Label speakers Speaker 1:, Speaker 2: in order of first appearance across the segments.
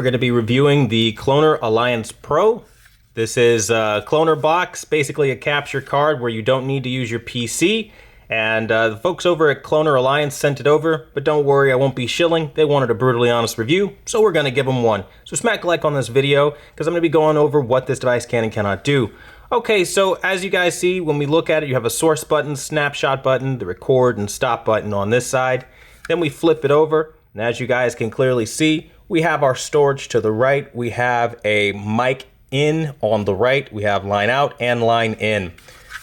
Speaker 1: we're going to be reviewing the Cloner Alliance Pro. This is a cloner box, basically a capture card where you don't need to use your PC. And the folks over at Cloner Alliance sent it over, but don't worry, I won't be shilling. They wanted a brutally honest review, so we're going to give them one. So smack like on this video, because I'm going to be going over what this device can and cannot do. Okay, so as you guys see, when we look at it, you have a source button, snapshot button, the record and stop button on this side. Then we flip it over, and as you guys can clearly see, we have our storage to the right. We have a mic in on the right. We have line out and line in.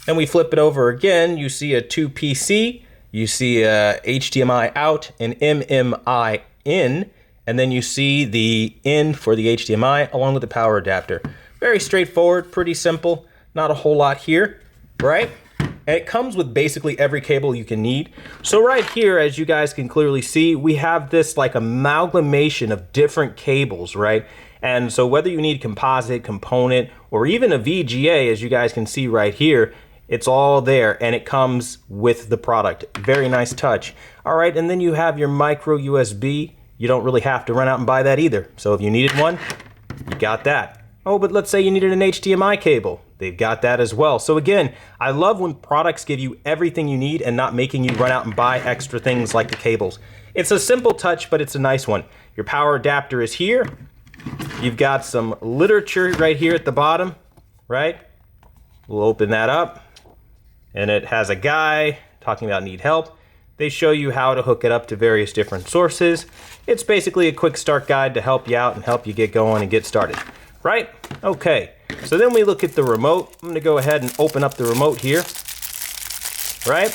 Speaker 1: Then we flip it over again. You see a 2PC. You see a HDMI out, an MMI in, and then you see the in for the HDMI along with the power adapter. Very straightforward, pretty simple. Not a whole lot here, right? And it comes with basically every cable you can need. So right here, as you guys can clearly see, we have this like amalgamation of different cables, right? And so whether you need composite, component, or even a VGA, as you guys can see right here, it's all there and it comes with the product. Very nice touch. All right, and then you have your micro USB. You don't really have to run out and buy that either. So if you needed one, you got that. Oh, but let's say you needed an HDMI cable. They've got that as well. So again, I love when products give you everything you need and not making you run out and buy extra things like the cables. It's a simple touch, but it's a nice one. Your power adapter is here. You've got some literature right here at the bottom, right? We'll open that up. And it has a guy talking about need help. They show you how to hook it up to various different sources. It's basically a quick start guide to help you out and help you get going and get started, right? Okay, so then we look at the remote. I'm gonna go ahead and open up the remote here, right?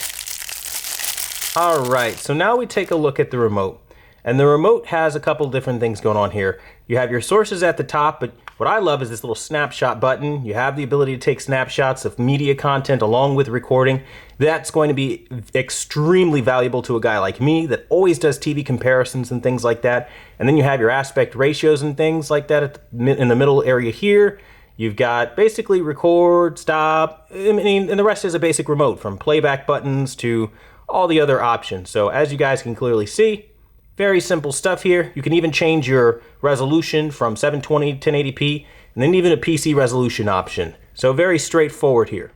Speaker 1: All right, so now we take a look at the remote. And the remote has a couple different things going on here. You have your sources at the top, but what I love is this little snapshot button. You have the ability to take snapshots of media content along with recording. That's going to be extremely valuable to a guy like me that always does TV comparisons and things like that. And then you have your aspect ratios and things like that in the middle area here. You've got basically record, stop, and the rest is a basic remote from playback buttons to all the other options. So as you guys can clearly see, very simple stuff here. You can even change your resolution from 720 to 1080p, and then even a PC resolution option. So very straightforward here.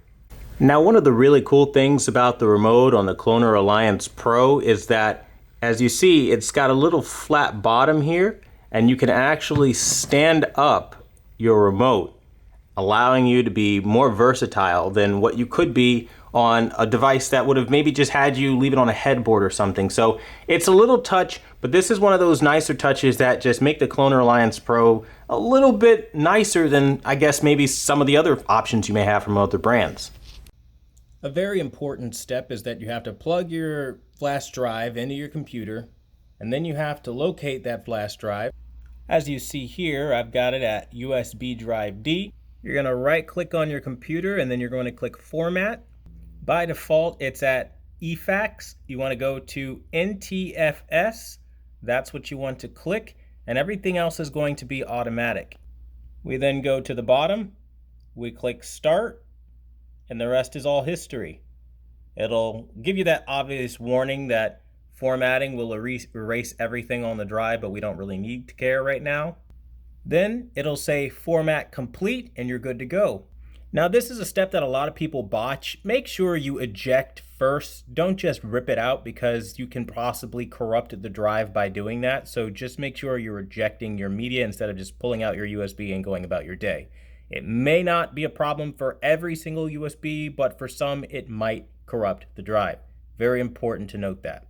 Speaker 1: Now, one of the really cool things about the remote on the Cloner Alliance Pro is that, as you see, it's got a little flat bottom here, and you can actually stand up your remote, allowing you to be more versatile than what you could be on a device that would have maybe just had you leave it on a headboard or something. So it's a little touch, but this is one of those nicer touches that just make the Cloner Alliance Pro a little bit nicer than, I guess, maybe some of the other options you may have from other brands. A very important step is that you have to plug your flash drive into your computer, and then you have to locate that flash drive. As you see here, I've got it at USB drive D. You're going to right click on your computer and then you're going to click Format. By default, it's at eFax. You want to go to NTFS. That's what you want to click, and everything else is going to be automatic. We then go to the bottom, we click Start, and the rest is all history. It'll give you that obvious warning that formatting will erase everything on the drive, but we don't really need to care right now. Then it'll say Format Complete, and you're good to go. Now, this is a step that a lot of people botch. Make sure you eject first. Don't just rip it out because you can possibly corrupt the drive by doing that. So just make sure you're ejecting your media instead of just pulling out your USB and going about your day. It may not be a problem for every single USB, but for some, it might corrupt the drive. Very important to note that.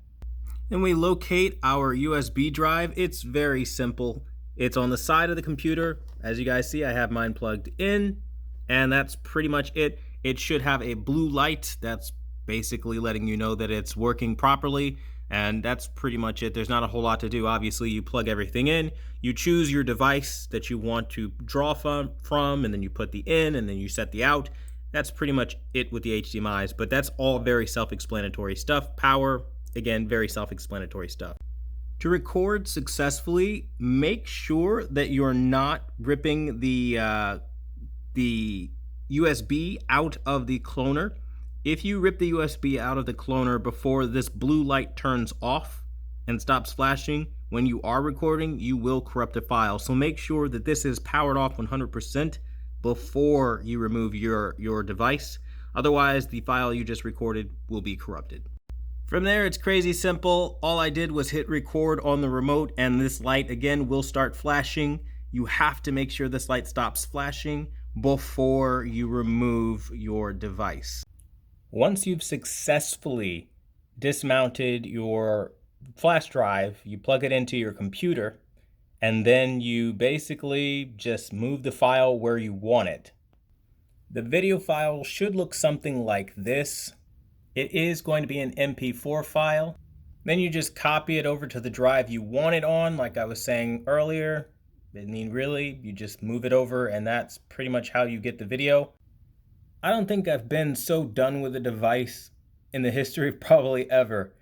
Speaker 1: Then we locate our USB drive. It's very simple. It's on the side of the computer. As you guys see, I have mine plugged in. And that's pretty much it. It should have a blue light that's basically letting you know that it's working properly, and that's pretty much it. There's not a whole lot to do. Obviously, you plug everything in, you choose your device that you want to draw from, and then you put the in, and then you set the out. That's pretty much it with the HDMIs, but that's all very self-explanatory stuff. Power, again, very self-explanatory stuff. To record successfully, make sure that you're not ripping the USB out of the cloner. If you rip the USB out of the cloner before this blue light turns off, and stops flashing, when you are recording, you will corrupt a file. So make sure that this is powered off 100% before you remove your device. Otherwise, the file you just recorded will be corrupted. From there, it's crazy simple. All I did was hit record on the remote, and this light again will start flashing. You have to make sure this light stops flashing before you remove your device. Once you've successfully dismounted your flash drive, you plug it into your computer, and then you basically just move the file where you want it. The video file should look something like this. It is going to be an MP4 file. Then you just copy it over to the drive you want it on, like I was saying earlier. I mean, really, you just move it over, and that's pretty much how you get the video. I don't think I've been so done with a device in the history of probably ever.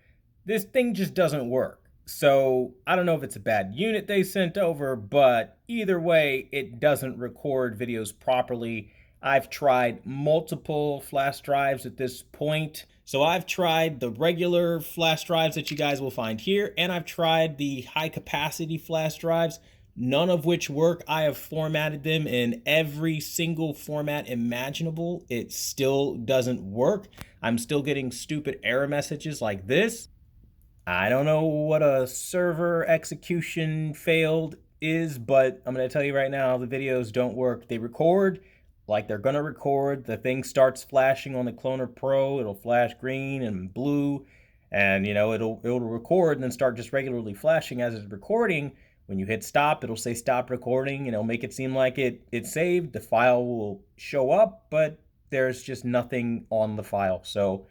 Speaker 1: This thing just doesn't work. So I don't know if it's a bad unit they sent over, but either way, it doesn't record videos properly. I've tried multiple flash drives at this point. So I've tried the regular flash drives that you guys will find here, and I've tried the high capacity flash drives, none of which work. I have formatted them in every single format imaginable. It still doesn't work. I'm still getting stupid error messages like this. I don't know what a server execution failed is, but I'm going to tell you right now, the videos don't work. They record like they're going to record. The thing starts flashing on the Cloner Pro. It'll flash green and blue, and it'll record and then start just regularly flashing as it's recording. When you hit stop, it'll say stop recording, make it seem like it's saved. The file will show up, but there's just nothing on the file. So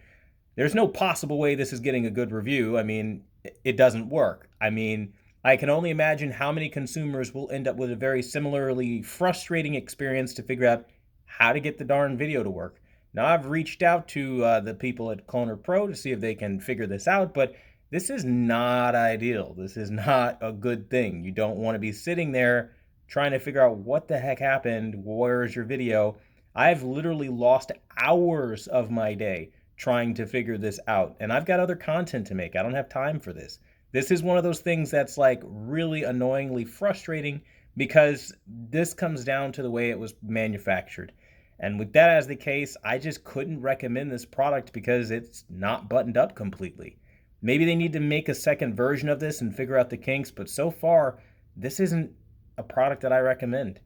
Speaker 1: there's no possible way this is getting a good review. I mean, it doesn't work. I mean, I can only imagine how many consumers will end up with a very similarly frustrating experience to figure out how to get the darn video to work. Now, I've reached out to the people at Cloner Pro to see if they can figure this out, but this is not ideal. This is not a good thing. You don't want to be sitting there trying to figure out what the heck happened. Where's your video? I've literally lost hours of my day trying to figure this out, and I've got other content to make. I don't have time for this. This is one of those things that's like really annoyingly frustrating because this comes down to the way it was manufactured. And with that as the case, I just couldn't recommend this product because it's not buttoned up completely. Maybe they need to make a second version of this and figure out the kinks, but so far, this isn't a product that I recommend.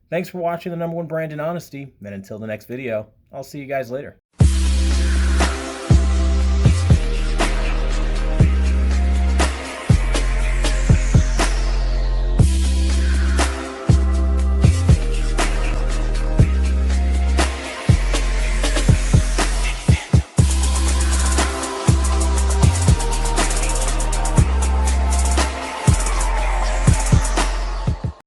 Speaker 1: Thanks for watching the #1 brand in honesty, and until the next video, I'll see you guys later.